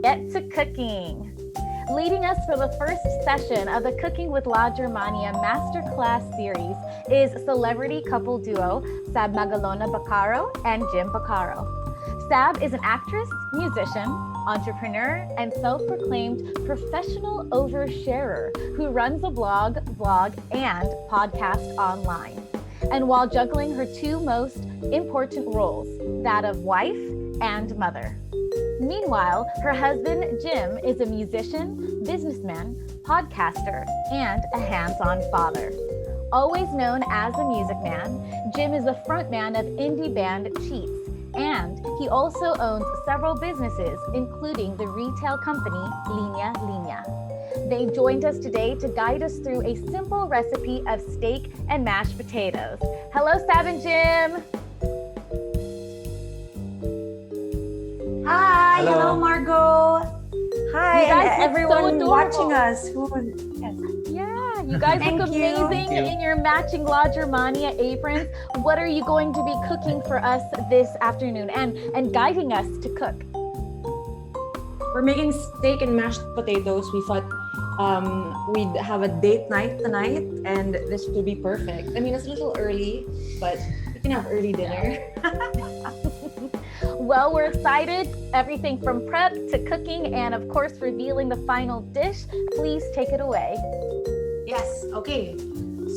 get to cooking. Leading us for the first session of the Cooking with La Germania Masterclass Series is celebrity couple duo Saab Magalona-Bacarro and Jim Bacarro. Saab is an actress, musician, entrepreneur, and self-proclaimed professional oversharer who runs a blog, vlog, and podcast online. And while juggling her two most important roles, that of wife and mother. Meanwhile, her husband, Jim, is a musician, businessman, podcaster, and a hands-on father. Always known as a music man, Jim is the frontman of indie band Cheats, and he also owns several businesses, including the retail company Linea Linea. They joined us today to guide us through a simple recipe of steak and mashed potatoes. Hello, Saab and Jim. Hi, hello Margot. Hi, and everyone so watching us. Yeah, you guys look amazing in your matching La Germania aprons. What are you going to be cooking for us this afternoon and guiding us to cook? We're making steak and mashed potatoes. We thought we'd have a date night tonight, and this would be perfect. I mean, it's a little early, but we can have early dinner. Well, we're excited. Everything from prep to cooking and, of course, revealing the final dish. Please take it away. Yes, okay.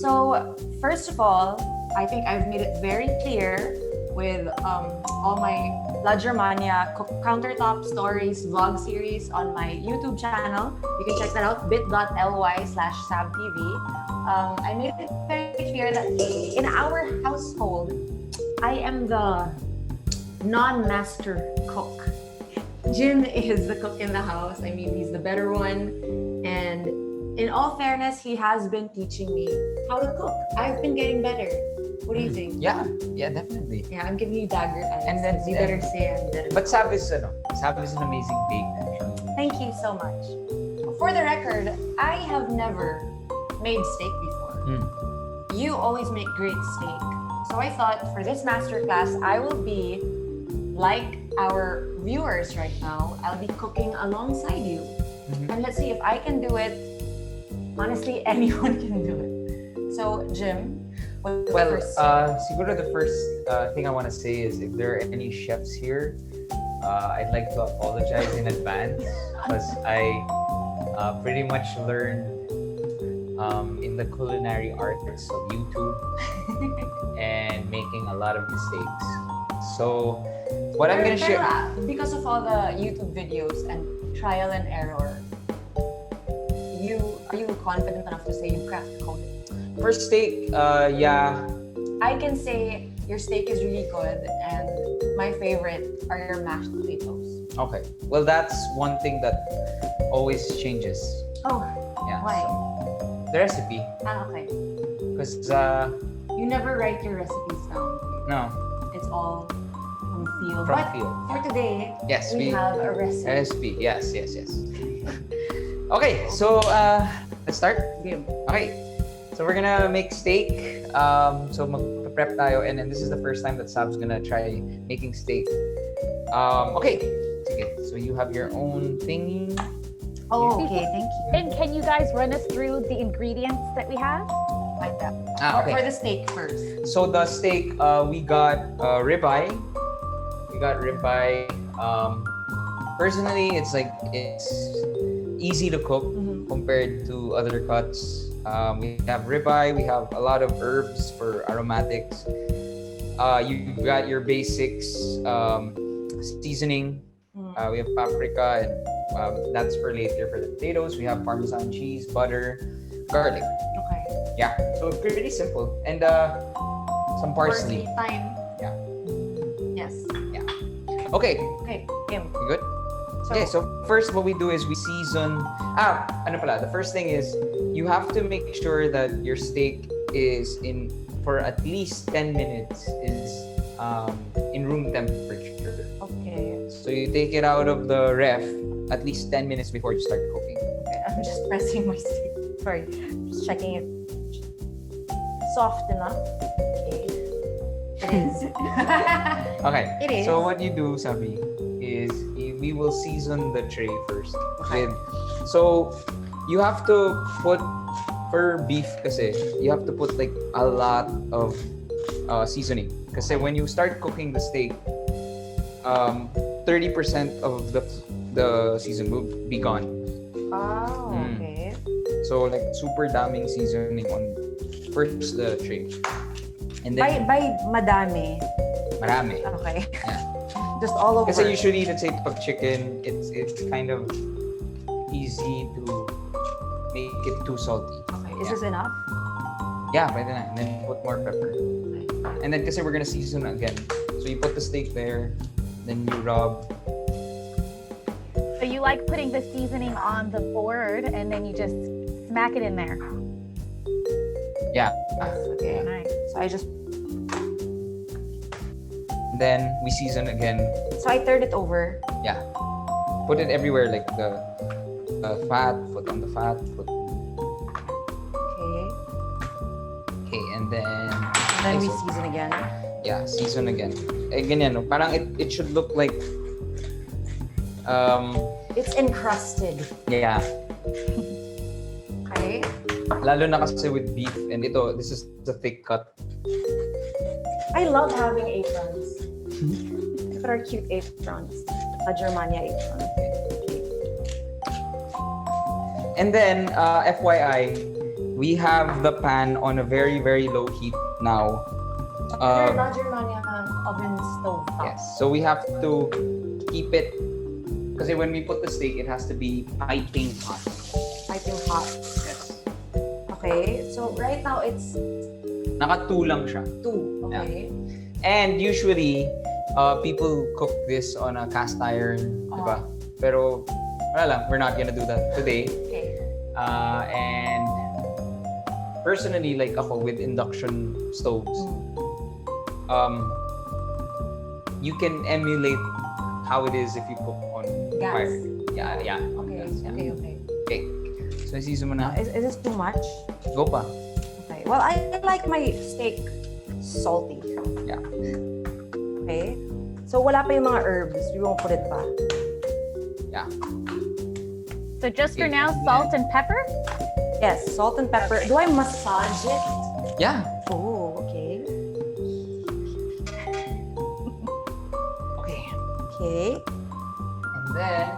So, first of all, I think I've made it very clear with all my La Germania countertop stories vlog series on my YouTube channel. You can check that out, bit.ly/sabtv. I made it very clear that in our household, I am the non-master cook. Jim is the cook in the house. I mean, he's the better one. And in all fairness, he has been teaching me how to cook. I've been getting better. What do you think? Yeah, definitely. Yeah, I'm giving you dagger eyes. And then you better say I'm better. But Saab is an amazing bake. Thank you so much. For the record, I have never made steak before. You always make great steak. So I thought for this masterclass, I will be like our viewers right now. I'll be cooking alongside you. And let's see if I can do it. Honestly, anyone can do it. So, Jim, siguro the first thing I want to say is if there are any chefs here, I'd like to apologize in advance because I pretty much learned in the culinary arts of YouTube and making a lot of mistakes. So, what I'm gonna share because of all the YouTube videos and trial and error, are you confident enough to say you cracked the code? For steak, yeah. I can say your steak is really good, and my favorite are your mashed potatoes. Okay. Well, that's one thing that always changes. Oh, yeah. Why? So, the recipe. Okay. Because you never write your recipes down. No. It's all from feel. Feel. For today, yes, we have a recipe. Recipe. Yes. Okay, so let's start. Okay, so we're gonna make steak. So mag-prep tayo, and then this is the first time that Saab's gonna try making steak. Okay. So you have your own thingy. Oh, okay. Thank you. And can you guys run us through the ingredients that we have? Like that. Okay. For the steak first. So the steak, we got ribeye. Personally, it's easy to cook compared to other cuts. We have ribeye, we have a lot of herbs for aromatics. You got your basics, seasoning. We have paprika, and that's for later. For the potatoes, we have Parmesan cheese, butter, garlic. Okay. Yeah, so pretty simple. And some parsley. Thyme. Yeah. Yes. Yeah. Okay. Kim. You good? So first what we do is we season. The first thing is you have to make sure that your steak is for at least 10 minutes in room temperature. Okay. So you take it out of the ref at least 10 minutes before you start cooking. Okay, I'm just pressing my steak. Sorry, just checking it. Soft enough. Okay. It is. Okay. It is. So what you do, Sabi, is we will season the tray first. So you have to put, for beef kasi, you have to put like a lot of seasoning. Kasi when you start cooking the steak, 30% of the season will be gone. Oh, okay. So like super daming seasoning on first the tray. And then By madami. marami. Okay. Yeah. Just all over. Kasi usually, let's say pag chicken, it's kind of easy to make it too salty. Okay. Is this enough? Yeah, pwede na. And then put more pepper. And then kasi we're gonna season again. So you put the steak there, then you rub. So you like putting the seasoning on the board and then you just smack it in there. Yeah. Okay. Nice. So I just. Then we season again. So I turn it over. Yeah. Put it everywhere, like the fat, put on the fat, put. Okay. Okay, and then. And then we season again. Yeah, season again. Eh, ganyan, no? Parang it should look like. It's encrusted. Yeah. Okay. Lalo na kasi with beef, and this is the thick cut. I love having aprons. Look at our cute aprons. A Germania apron. And then, FYI, we have the pan on a very, very low heat now. La Germania oven stove top. Yes, so we have to keep it, because when we put the steak, it has to be piping hot. Piping hot. Yes. Okay, so right now it's Naka 2 lang siya. 2. Okay. And usually, people cook this on a cast iron, diba? Pero, wala lang, we're not gonna do that today. Okay. And personally, like ako with induction stoves, you can emulate how it is if you cook on Gas. fire. Yeah. Okay. Gas, yeah. Okay. Okay. So, season mo na. Is this too much? Go pa. Okay. Well, I like my steak salty. Yeah. Okay. So wala pa yung mga herbs. We won't put it pa. Yeah. So just for now, salt and pepper? Yes, salt and pepper. Do I massage it? Yeah. Oh, okay. Okay. Okay. And then,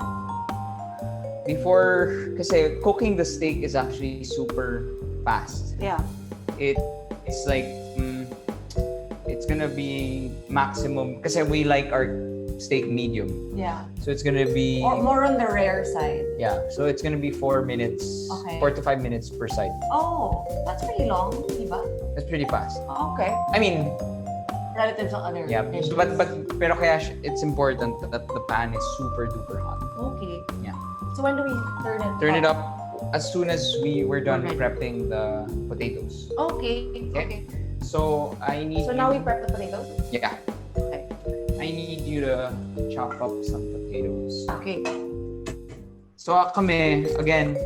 before, kasi cooking the steak is actually super fast. Yeah. It's like, it's gonna be maximum, kasi we like our steak medium. Yeah. So it's gonna be, Or more on the rare side. yeah, so it's gonna be 4 minutes, Okay. 4 to 5 minutes per side. Oh, that's pretty long, diba? That's pretty fast. Oh, okay. I mean, Relative to other yeah, dishes. pero kaya it's important that the pan is super duper hot. Okay. Yeah. So when do we turn it Turn it up as soon as we're done Okay. prepping the potatoes. Okay. Okay. So I need So now we prep the potatoes? yeah. Okay. I need you to chop up some potatoes. Okay. So kami, again,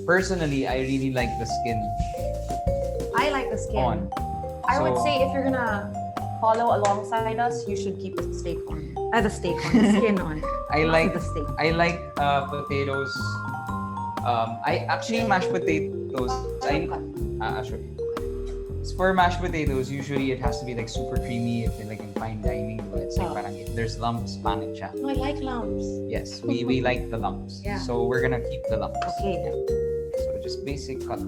personally, I really like the skin I like the skin. on. I would So- say if you're gonna follow alongside us, you should keep the steak on. The steak on. The skin on. I Not like the steak. potatoes. I actually mashed potatoes. I'll show you. For mashed potatoes, usually it has to be like super creamy. If you're like in fine dining, it's like parang if there's lumps, pangit siya. No, I like lumps. Yes, we like the lumps. Yeah. So we're gonna keep the lumps. Okay. So just basic cut.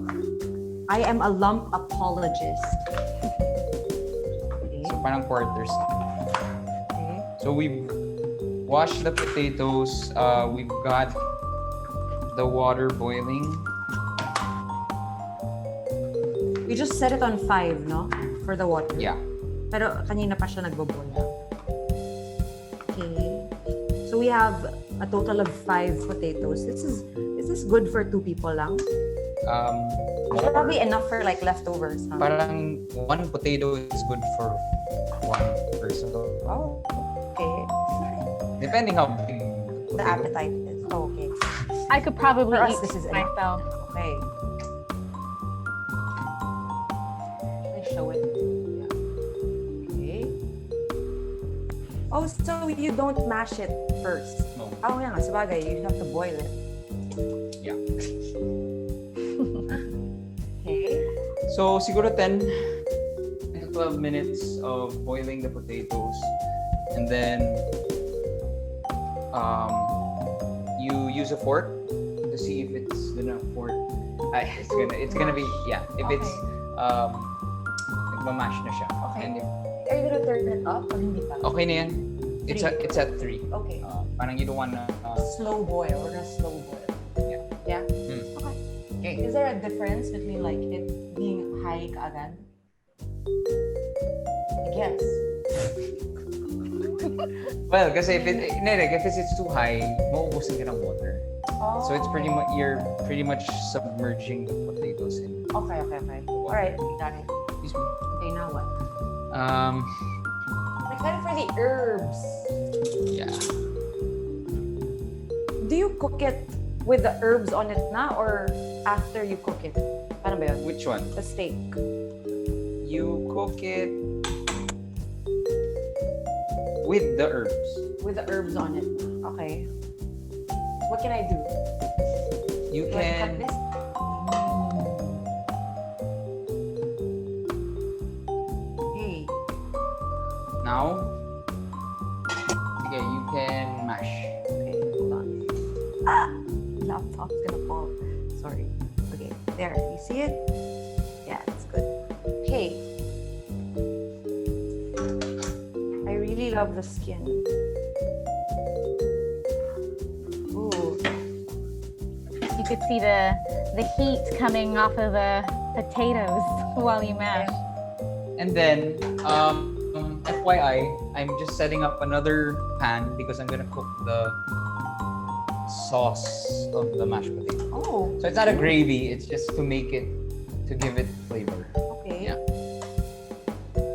I am a lump apologist. Okay. So parang quarters. Okay. So we've washed the potatoes. We've got the water boiling. We just set it on 5, no? For the water. Yeah. Pero kanina pa siya nagbo-boil. Okay. So we have a total of 5 potatoes. Is this good for 2 people lang? Probably enough for like leftovers. Huh? Parang 1 potato is good for 1 person. Oh, okay. Depending how big The appetite is. Oh, okay. I could probably For us, eat this is enough. myself. Okay. Can I show it? Yeah. Okay. Oh, so you don't mash it first? No. Oh, yeah. Sabagay, you have to boil it. Yeah. Okay. So siguro 10 to 12 minutes of boiling the potatoes, and then you use a fork to see if it's gonna fork. It's gonna be, yeah. If it's nagmamash na siya. Okay. And if, Are you gonna turn it up or hindi pa? okay na yan. It's at 3. Okay. Parang you don't wanna Slow boil. We're gonna slow boil. Yeah. Yeah? Mm. Okay. Okay. Is there a difference between like it being high kaagad? I guess. Well, kasi if it's too high, mauubusin ka ng water. Oh. So it's you're pretty much submerging the potatoes in. Okay. Alright, we got it. Excuse me. Okay, now what? Like ready for the herbs. Yeah. Do you cook it with the herbs on it na or after you cook it? Paano ba yun? Which one? The steak. You cook it with the herbs. With the herbs on it. Okay. What can I do? You Do I cut can. this? Hey. Now, okay, you can mash. Okay, hold on. Laptop's gonna fall. Sorry. Okay, there. You see it? Yeah, it's good. Okay. I really love the skin. Ooh. You could see the heat coming off of the potatoes while you mash. And then, FYI, I'm just setting up another pan because I'm gonna cook the sauce of the mashed potato. Oh. So it's not a gravy, it's just to give it flavor. Okay. Yeah.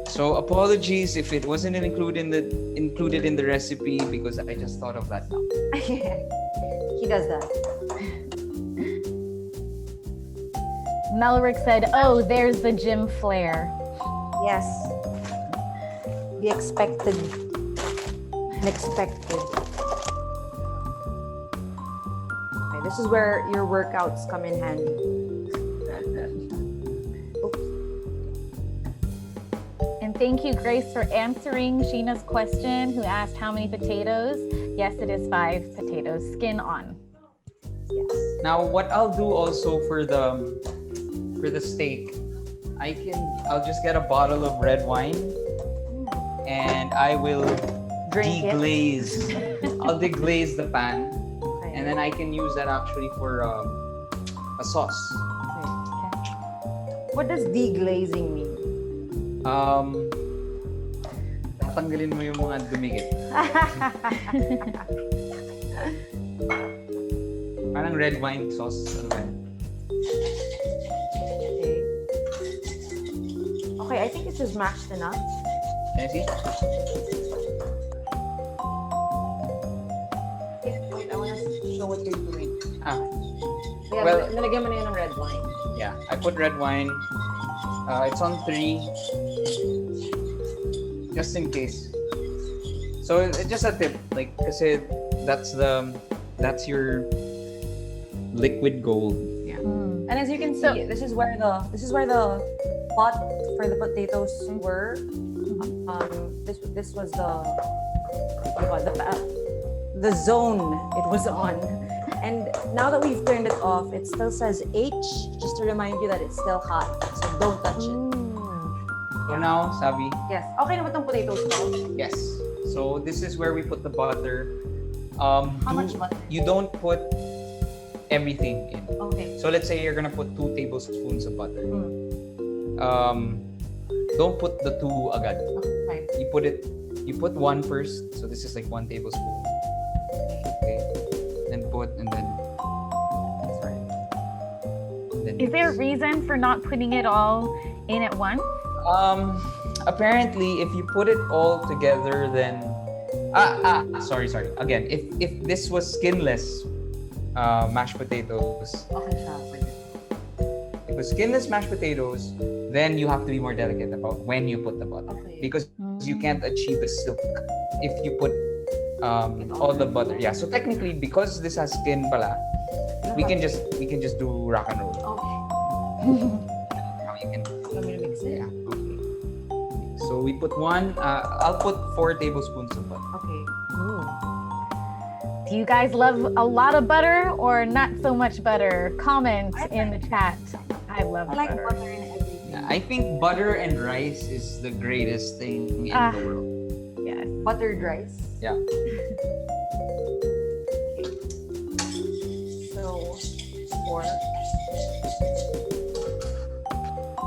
So apologies if it wasn't included in the recipe because I just thought of that now. He does that. Melrick said, "Oh, there's the Jim flair." Yes. The expected. Unexpected. Okay, this is where your workouts come in handy. Oops. And thank you, Grace, for answering Sheena's question, who asked how many potatoes. Yes, it is 5 potatoes, skin on. Yes. Now, what I'll do also for the steak, I'll just get a bottle of red wine and I will Drink it. deglaze. I'll deglaze the pan, Okay. and then I can use that actually for a sauce. What does deglazing mean? Tatanggalin mo yung mga dumikit. Parang red wine sauce. Ano ba yun? Okay. Okay, I think it's just mashed enough. Can I see? Wait, I want to show what you're doing. Yeah, Well- nalagyan mo na yun ng red wine. Yeah, I put red wine. It's on 3, just in case. So just a tip, like, kasi that's your liquid gold. Yeah. And as you can see, So- this is where the pot for the potatoes were. This was the zone it was on. And now that we've turned it off, it still says H, just to remind you that it's still hot. So don't touch it. So now, Sabi, Yes. Okay na ba itong potatoes ko? yes. So this is where we put the butter. How much butter? You don't put everything in. Okay. So let's say you're gonna put 2 tablespoons of butter. Don't put the 2 agad. Right. You put 1 first. So this is like 1 tablespoon. Okay. And then. Sorry. And then Is there a mix. reason for not putting it all in at once? Apparently, if you put it all together, then sorry. Again, if this was skinless mashed potatoes, Okay siya. Pwede. if it was skinless mashed potatoes, then you have to be more delicate about when you put the butter Okay. because you can't achieve the silk if you put all the butter. Yeah. So technically, because this has skin pala, we can just do rock and roll. Okay. Now you can. Want me to mix it? Yeah. Okay. So we put one. I'll put 4 tablespoons of butter. Okay. Ooh. Do you guys love a lot of butter or not so much butter? Comment in the chat. I love I like butter. butter in everything. Yeah, I think butter and rice is the greatest thing in the world. Yes. Buttered rice. Yeah. So 4.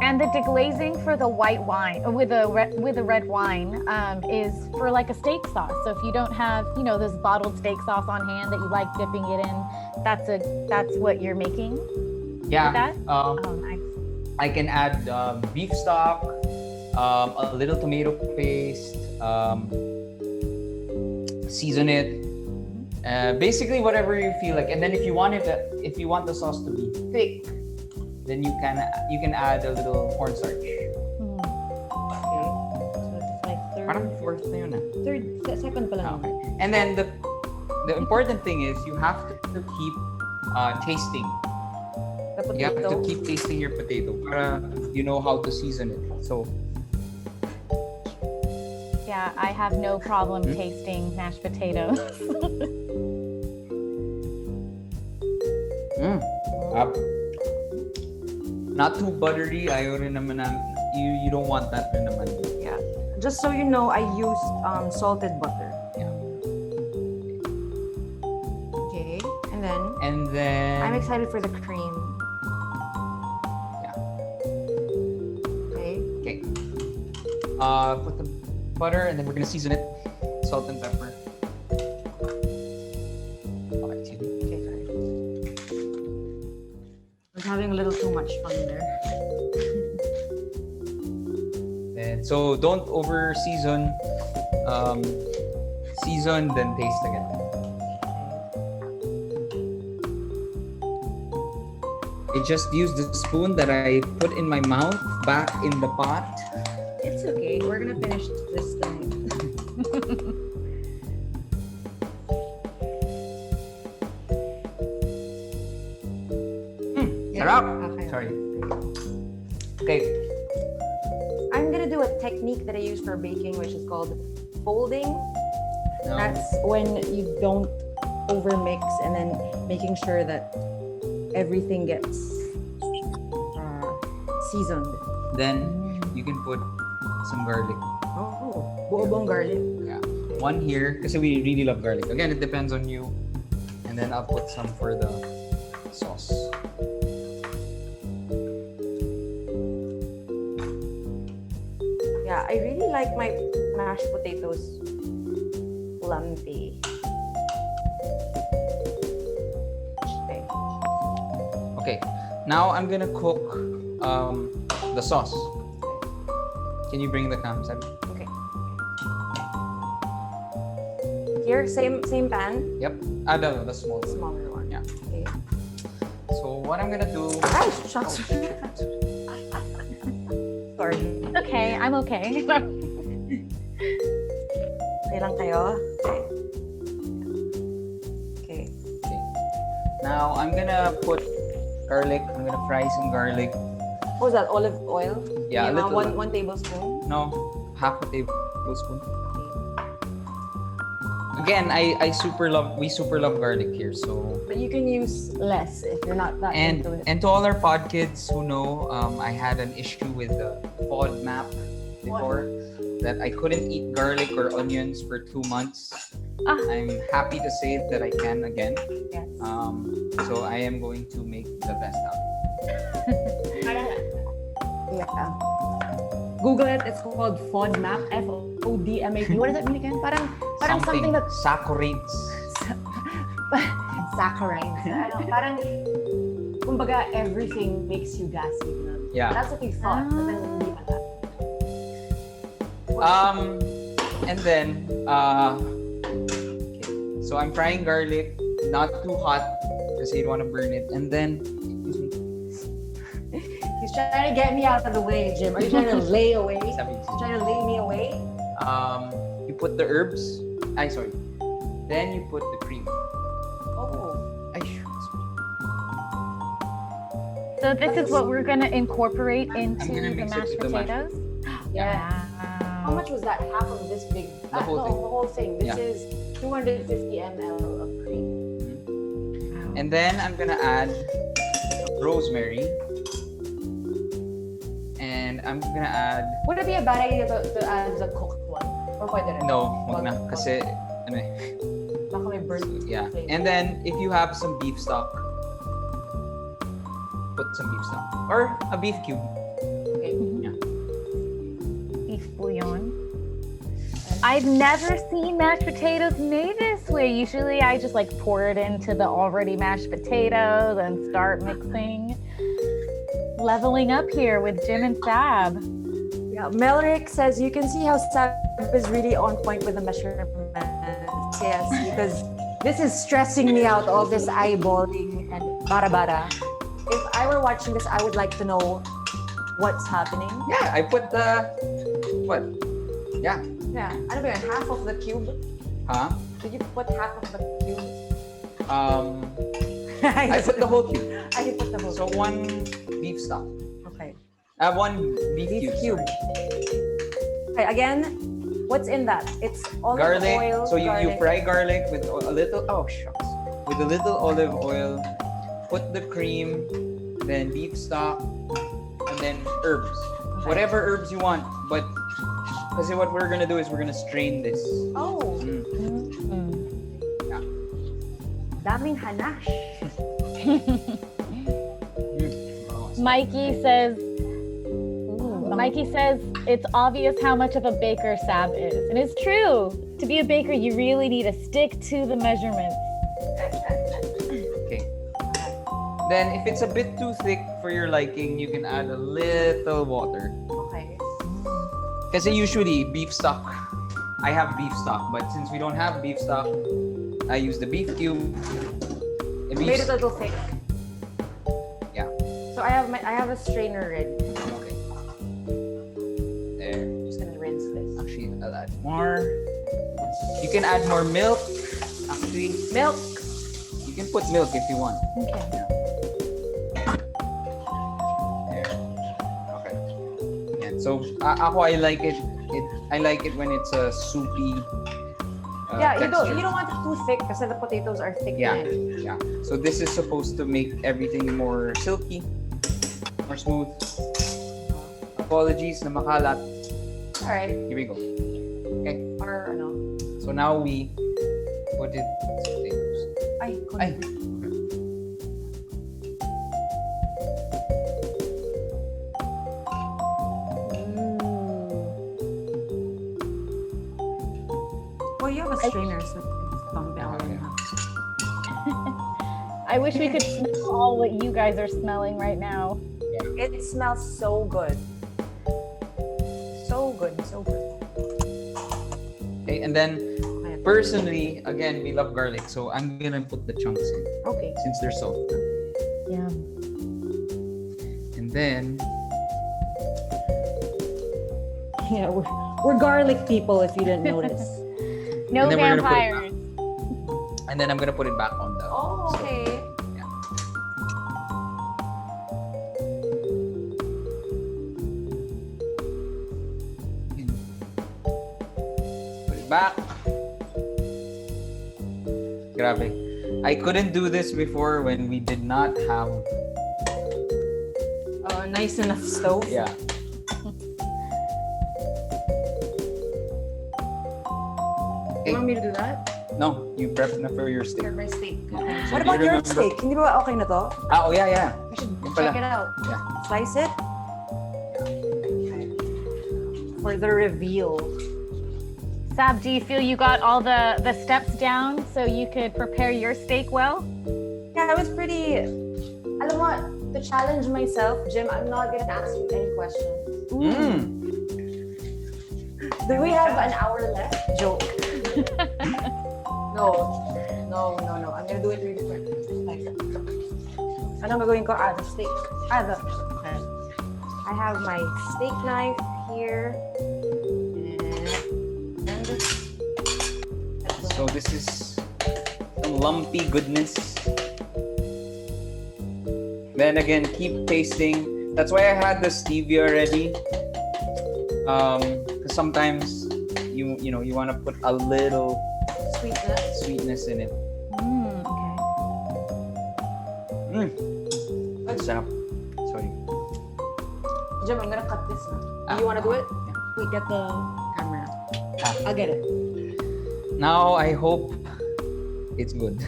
And the deglazing for the white wine with the red wine is for like a steak sauce. So if you don't have, this bottled steak sauce on hand that you like dipping it in, that's what you're making. Yeah. With that? Oh, Nice. I can add beef stock, a little tomato paste, season it. Basically whatever you feel like. And then if you want the sauce to be thick, then you can add a little cornstarch. Okay. So it's like Parang fourth na yun second pa lang. Okay. And then the important thing is you have to keep tasting. The potato. You have to keep tasting your potato para you know how to season it. So Yeah, I have no problem tasting mashed potatoes. Not too buttery. Ayaw rin naman you don't want that rin naman. Yeah. Just so you know, I used salted butter. Yeah. Okay. And then I'm excited for the cream. Yeah. Okay. Okay. Put the butter and then we're gonna season it. Salt and pepper. Okay, excuse me. Okay, sorry. I was having a little too much fun there. And so don't over season. Season then taste again. I just used the spoon that I put in my mouth back in the pot. It's okay. We're gonna finish this tonight. Sarap! Okay. Sorry. Okay. I'm gonna do a technique that I use for baking, which is called folding. Now, That's when you don't overmix and then making sure that everything gets seasoned. then you can put some garlic. Oh, buo-buong garlic. Yeah. One here, because we really love garlic. Again, it depends on you. And then I'll put some for the sauce. Yeah, I really like my mashed potatoes lumpy. Okay. Okay. Now I'm gonna cook the sauce. Can you bring the cam, Sabi? Okay. Here, same pan, Yep. No, the small one. smaller one. Yeah. Okay. So what I'm gonna do? Ay, shucks. Sorry. Okay, I'm okay. Okay lang kayo? Okay. Okay. Now I'm gonna put garlic. I'm gonna fry some garlic. What was that? Olive oil? Yeah, a Mga little. one tablespoon. No, half a tablespoon. Okay. Again, we super love garlic here. So But you can use less if you're not that into it. and to all our pod kids who know, I had an issue with the FODMAP before that I couldn't eat garlic or onions for 2 months. I'm happy to say that I can again. Yes. So I am going to make the best out of it. Yeah. Google it. It's called FODMAP. FODMAP. What does it mean again? Parang something that Saccharides. saccharides. Parang kumbaga everything makes you gassy. No? Yeah. That's what we thought. But then hindi pala. And then, okay. So I'm frying garlic, not too hot because you don't want to burn it. And then, excuse me. He's trying to get me out of the way, Jim. Are you trying to lay away? Sabi, He's trying to lay me away? You put the herbs. Sorry. Then you put the cream. Oh. So this is what we're gonna incorporate into gonna the mix it mashed with the mashed potatoes? Yeah. Wow. How much was that? Half of this big? The whole no, thing. the whole thing. This Yeah. is 250 ml of cream. And then I'm gonna add rosemary. And I'm gonna add... Would it be a bad idea to add the cooked one? Or pwede rin? No, wag na. Kasi, ano eh. Baka may burnt Yeah. flavor. And then, if you have some beef stock, put some beef stock. Or a beef cube. Okay. Yeah. Beef bouillon. I've never seen mashed potatoes made this way. Usually I just like pour it into the already mashed potatoes and start mixing. Leveling up here with Jim and Saab. Yeah, Melrick says you can see how Saab is really on point with the measurements. Yes, because this is stressing me out, all this eyeballing and bara-bara. If I were watching this, I would like to know what's happening. Yeah, I put the... What? Yeah. Yeah, ano ba yun? Half of the cube? Huh? Did you put half of the cube? I put the whole cube. I put the whole So cube. one beef stock. Okay. One beef cube. cube. Sorry. Okay, again, what's in that? It's olive Garlic. oil. So you garlic. fry garlic with a little... Oh, shucks. With a little olive oil. Put the cream. Then beef stock. And then herbs. Okay. Whatever herbs you want. But... Kasi what we're gonna do is we're gonna strain this. Oh. Mm. Yeah. Daming hanash. Mikey says it's obvious how much of a baker Saab is. And it's true. To be a baker, you really need to stick to the measurements. Okay. Then if it's a bit too thick for your liking, you can add a little water. Okay. Kasi usually beef stock, I have beef stock, but since we don't have beef stock, I use the beef cube. The beef Made it a little thick. Yeah. So I have a strainer ready. Okay. There. I'm just gonna rinse this. Actually, I'll add more. You can add more milk. Actually, Milk. you can put milk if you want. Okay. Yeah. There. Okay. Yeah. So ako, I like it. I like it when it's a soupy. Yeah, texture. you don't want it too thick because the potatoes are thick. Yeah, na eh. yeah. So this is supposed to make everything more silky, more smooth. Apologies na makalat. All right. Here we go. Okay. Or ano? So now we put it potatoes. Ay, Ay. Well, you have a strainer, so it's calm down. Okay. I wish we could smell all what you guys are smelling right now. It smells so good. So good, so good. Okay, and then personally, again, we love garlic, so I'm gonna put the chunks in Okay. since they're soft. Yeah. And then Yeah, we're garlic people if you didn't notice. No And then we're gonna put it vampires. and then I'm gonna put it back on the Oh, okay. yeah. Put it back. Grabe. I couldn't do this before when we did not have Nice enough stove. yeah. You want me to do that? No, you prep na for your steak. For my steak. Yeah. So What do you about your remember- steak? Hindi ba okay na to? Ah, oh yeah. We should Yun check pala. it out. Yeah. Slice it. For the reveal. Sab, do you feel you got all the steps down so you could prepare your steak well? Yeah, I was pretty... Alam mo, to challenge myself, Jim, I'm not gonna ask you any questions. Do we have an hour left? Joke. No. I'm gonna do it really quick. Like, ano gagawin ko? The steak. Okay. I have my steak knife here. And So this is some lumpy goodness. Then again, keep tasting. That's why I had the stevia ready. Because sometimes you want to put a little sweetness in it. Okay. Ang sarap. Sorry. Jim, I'm gonna cut this now. You wanna do it? Yeah. Wait, get the camera. I'll get it. Now I hope it's good.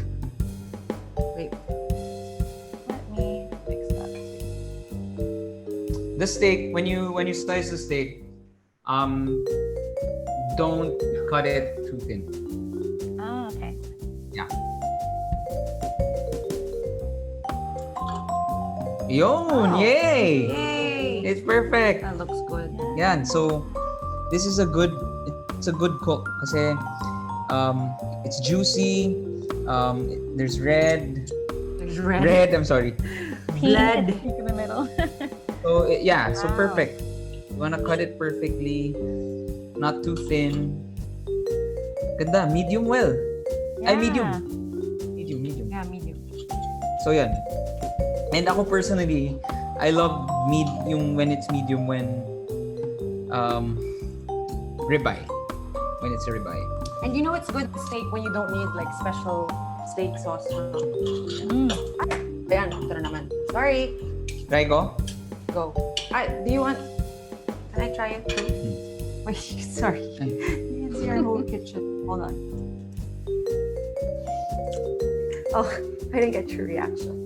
Wait. Let me fix that. The steak, when you slice the steak, don't cut it too thin. Oh, okay. Yeah. Yun! Oh. Yay! Yay! It's perfect. That looks good. Yan. So this is a good cook kasi it's juicy. There's red. There's red. Red, I'm sorry. Blood. Pink in the middle. So yeah, so Wow. perfect. You wanna cut it perfectly, not too thin. Ganda, medium well. Ay, medium. Medium. Yeah, medium. So yan. And ako personally, I love when it's medium when ribeye. When it's a ribeye. And you know it's good steak when you don't need like special steak sauce. Ayan, ito na naman. Sorry. Try ko? Go. Do you want... Can I try it too? Wait, sorry. You can see our whole kitchen. Hold on. Oh, I didn't get your reaction.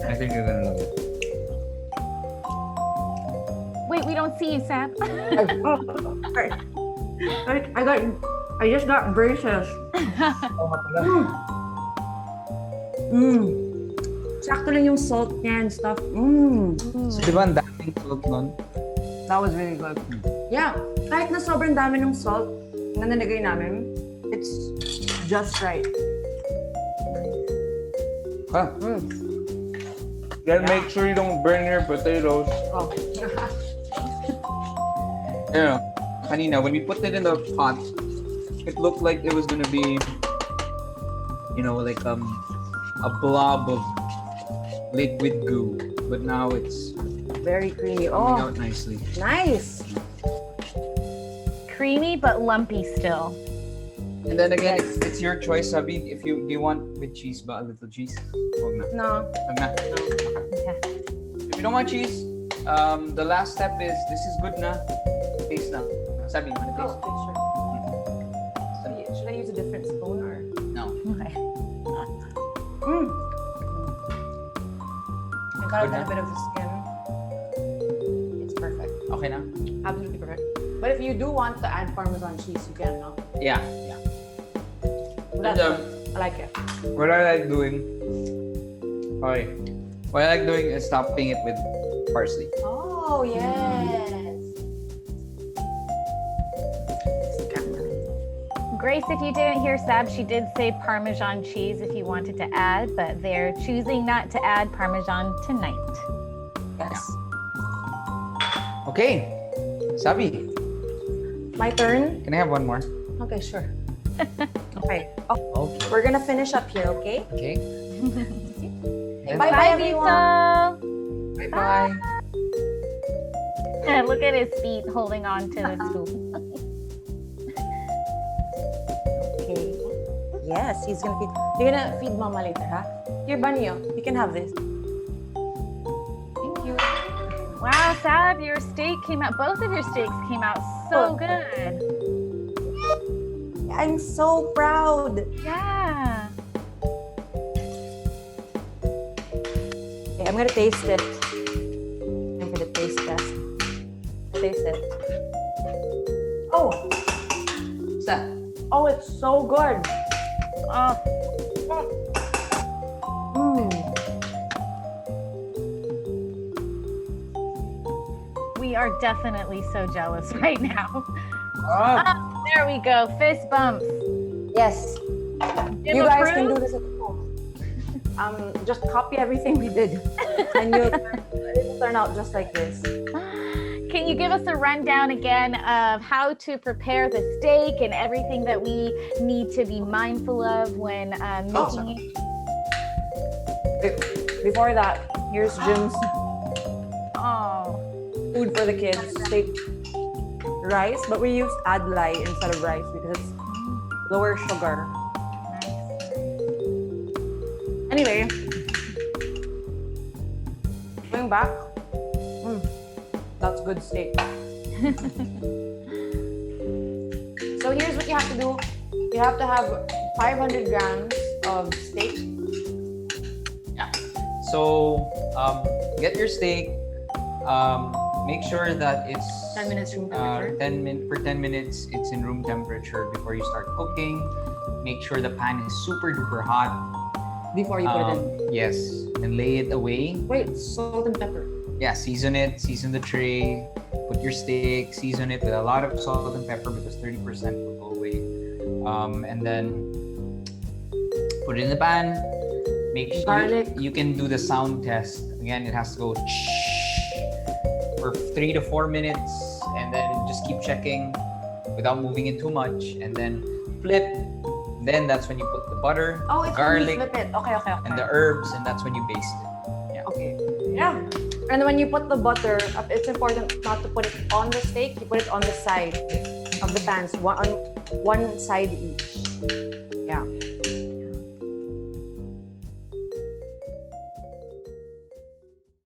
I think you're gonna love it. Wait, we don't see you, Sam. Sorry. I just got braces. Sakto lang yung salt niya and stuff. So, di ba ang daming salt nun? That was really good. Yeah, kahit na sobrang dami ng salt na nalagay namin, it's just right. Huh? Then make sure you don't burn your potatoes. Oh. Yeah. Kanina, when we put it in the pot, it looked like it was gonna be, like a blob of liquid goo. But now it's Very creamy. coming Oh, out nicely. nice. Creamy but lumpy still. And then again, it's your choice, Sabi. Do you want with cheese ba? A little cheese? Huwag na. No. Huwag na. Okay. If you don't want cheese, the last step is, this is good na. Taste na. Sabi, you want to Oh, taste? okay, sure. Should I use a different spoon or? No. Okay. I got a Good na? little bit of the skin. It's perfect. Okay na? Absolutely perfect. But if you do want to add Parmesan cheese, you can, no? Yeah. But that's And, good. I like it. What I like doing, what I like doing is topping it with parsley. Oh, yes. Grace, if you didn't hear Sab, she did say Parmesan cheese if you wanted to add, but they're choosing not to add Parmesan tonight. Yes. Okay. Sabi, My turn? can I have one more? Okay, sure. Okay. Oh, Okay. we're gonna finish up here, okay? Okay. Bye, Bye, everyone. Vito. Bye-bye. Look at his feet holding on to the scoop. Okay. Yes, he's gonna feed. You're gonna feed Mama later, huh? Here, Banyo, you can have this. Thank you. Wow, Sab, your steak came out, both of your steaks came out so Oh. good. I'm so proud. Yeah. Okay, I'm gonna taste it. I'm gonna taste test. Taste it. Oh! What's that? Oh, it's so good. Oh, we are definitely so jealous right now. Ah, There we go. Fist bumps. Yes. Jim You guys can do approved? this at home. Just copy everything we did, and it'll turn out just like this. Can you give us a rundown again of how to prepare the steak and everything that we need to be mindful of when making it? Before that, here's Jim's Oh, food for the kids. Steak, rice, but we use adlai instead of rice because it's lower sugar. Anyway, going back, that's good steak. So here's what you have to do. You have to have 500 grams of steak. So get your steak. Make sure that it's 10 minutes room temperature. 10 minutes it's in room temperature before you start cooking. Make sure the pan is super duper hot. Before you put it in. Yes, and lay it away. Wait, salt and pepper. Yeah, season the tray. Put your steak, season it with a lot of salt and pepper because 30% will go away. And then put it in the pan. Make sure Garlic. you can do the sound test. Again, it has to go for 3 to 4 minutes, and then just keep checking without moving it too much, and then flip. Then that's when you put the butter, Oh, the it's garlic, when you flip it. Okay. and the herbs, and that's when you baste it. Okay. Yeah. And when you put the butter, it's important not to put it on the steak. You put it on the side of the pans, one side each. Yeah.